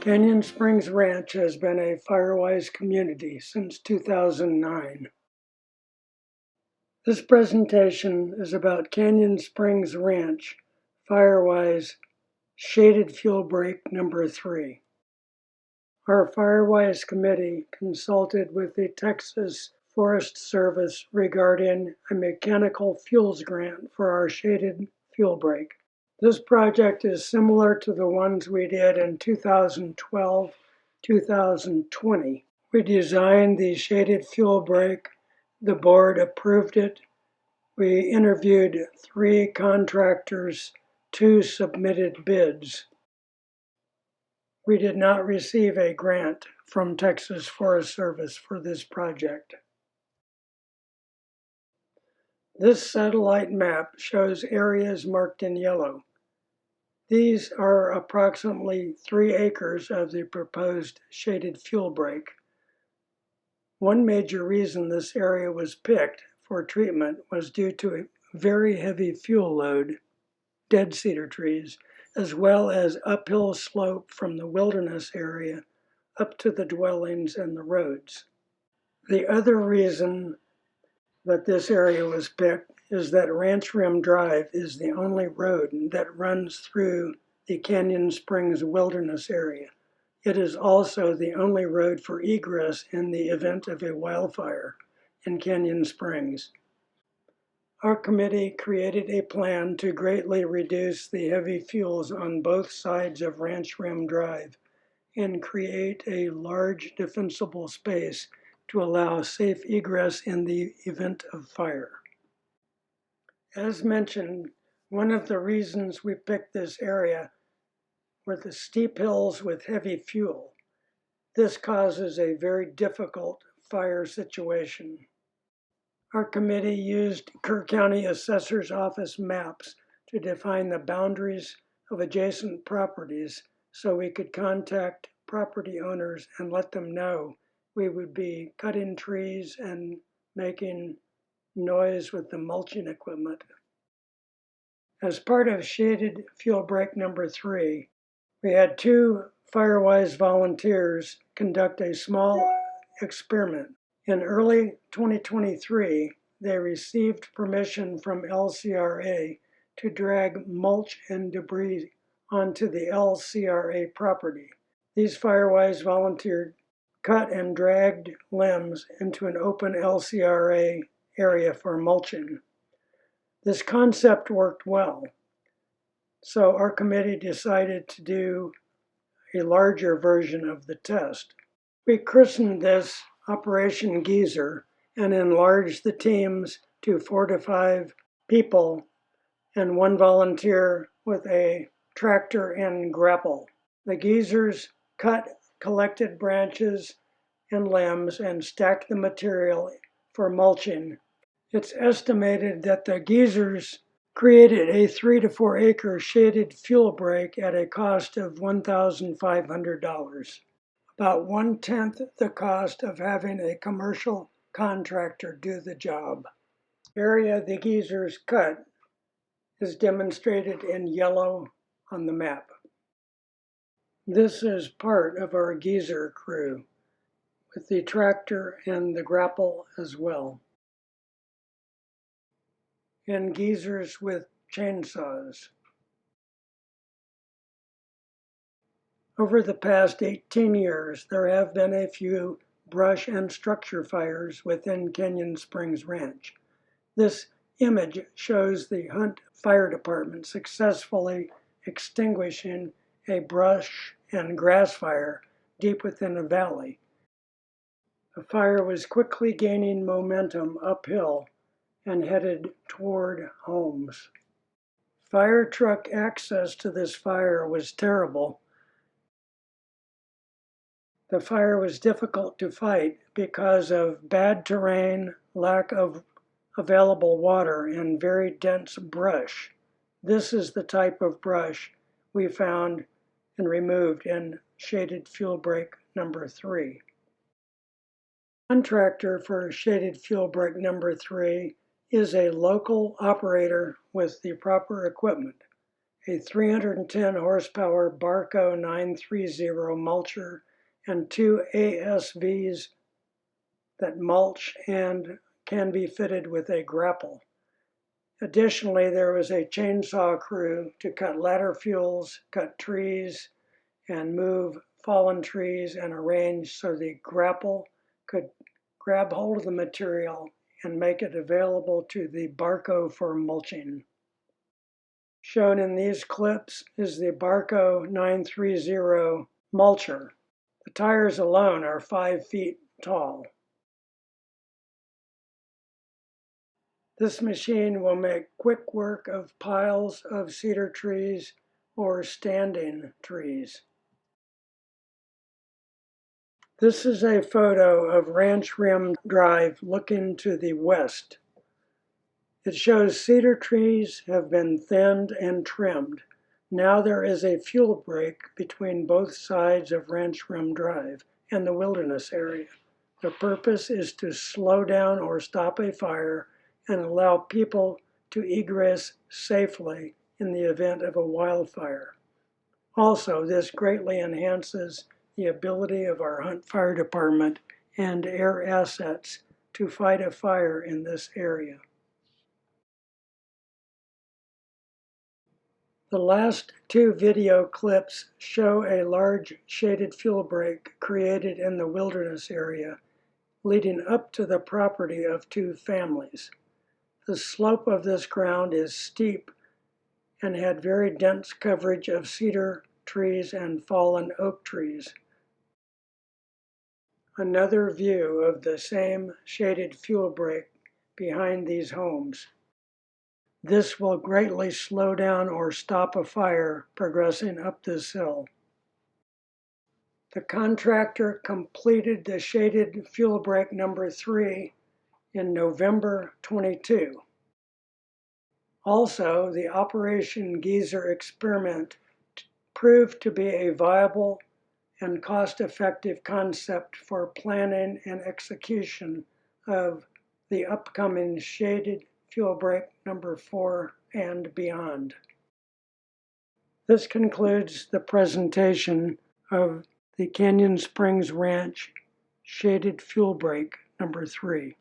Canyon Springs Ranch has been a Firewise community since 2009. This presentation is about Canyon Springs Ranch Firewise Shaded Fuel Break number 3. Our Firewise committee consulted with the Texas Forest Service regarding a mechanical fuels grant for our shaded fuel break. This project is similar to the ones we did in 2012-2020. We designed the shaded fuel break. The board approved it. We interviewed 3 contractors, 2 submitted bids. We did not receive a grant from Texas Forest Service for this project. This satellite map shows areas marked in yellow. These are approximately 3 acres of the proposed shaded fuel break. One major reason this area was picked for treatment was due to a very heavy fuel load, dead cedar trees, as well as uphill slope from the wilderness area up to the dwellings and the roads. The other reason that this area was picked is that Ranch Rim Drive is the only road that runs through the Canyon Springs wilderness area. It is also the only road for egress in the event of a wildfire in Canyon Springs. Our committee created a plan to greatly reduce the heavy fuels on both sides of Ranch Rim Drive and create a large defensible space to allow safe egress in the event of fire. As mentioned, one of the reasons we picked this area were the steep hills with heavy fuel. This causes a very difficult fire situation. Our committee used Kerr County Assessor's Office maps to define the boundaries of adjacent properties so we could contact property owners and let them know we would be cutting trees and making noise with the mulching equipment. As part of shaded fuel break number 3, we had 2 Firewise volunteers conduct a small experiment. In early 2023, they received permission from LCRA to drag mulch and debris onto the LCRA property. These Firewise volunteers cut and dragged limbs into an open LCRA area for mulching. This concept worked well, so our committee decided to do a larger version of the test. We christened this Operation Geezer and enlarged the teams to 4 to 5 people and 1 volunteer with a tractor and grapple. The geezers cut collected branches and limbs and stacked the material for mulching. It's estimated that the geezers created a 3 to 4 acre shaded fuel break at a cost of $1,500, about 1/10 the cost of having a commercial contractor do the job. The area the geezers cut is demonstrated in yellow on the map. This is part of our geezer crew, with the tractor and the grapple as well, and geezers with chainsaws. Over the past 18 years, there have been a few brush and structure fires within Canyon Springs Ranch. This image shows the Hunt Fire Department successfully extinguishing a brush and grass fire deep within a valley. The fire was quickly gaining momentum uphill and headed toward homes. Fire truck access to this fire was terrible. The fire was difficult to fight because of bad terrain, lack of available water, and very dense brush. This is the type of brush we found and removed in shaded fuel break number 3. Contractor for shaded fuel break number 3 is a local operator with the proper equipment. a 310 horsepower Barco 930 mulcher, and 2 ASVs that mulch and can be fitted with a grapple. Additionally, there was a chainsaw crew to cut ladder fuels, cut trees, and move fallen trees and arrange so the grapple could grab hold of the material and make it available to the Barco for mulching. Shown in these clips is the Barco 930 mulcher. The tires alone are 5 feet tall. This machine will make quick work of piles of cedar trees or standing trees. This is a photo of Ranch Rim Drive looking to the west. It shows cedar trees have been thinned and trimmed. Now there is a fuel break between both sides of Ranch Rim Drive and the wilderness area. The purpose is to slow down or stop a fire and allow people to egress safely in the event of a wildfire. Also, this greatly enhances the ability of our Hunt Fire Department and air assets to fight a fire in this area. The last two video clips show a large shaded fuel break created in the wilderness area leading up to the property of two families. The slope of this ground is steep and had very dense coverage of cedar trees and fallen oak trees. Another view of the same shaded fuel break behind these homes. This will greatly slow down or stop a fire progressing up this hill. The contractor completed the shaded fuel break number 3 in November 22. Also, the Operation Geyser experiment proved to be a viable and cost-effective concept for planning and execution of the upcoming shaded fuel break number 4 and beyond. This concludes the presentation of the Canyon Springs Ranch shaded fuel break number 3.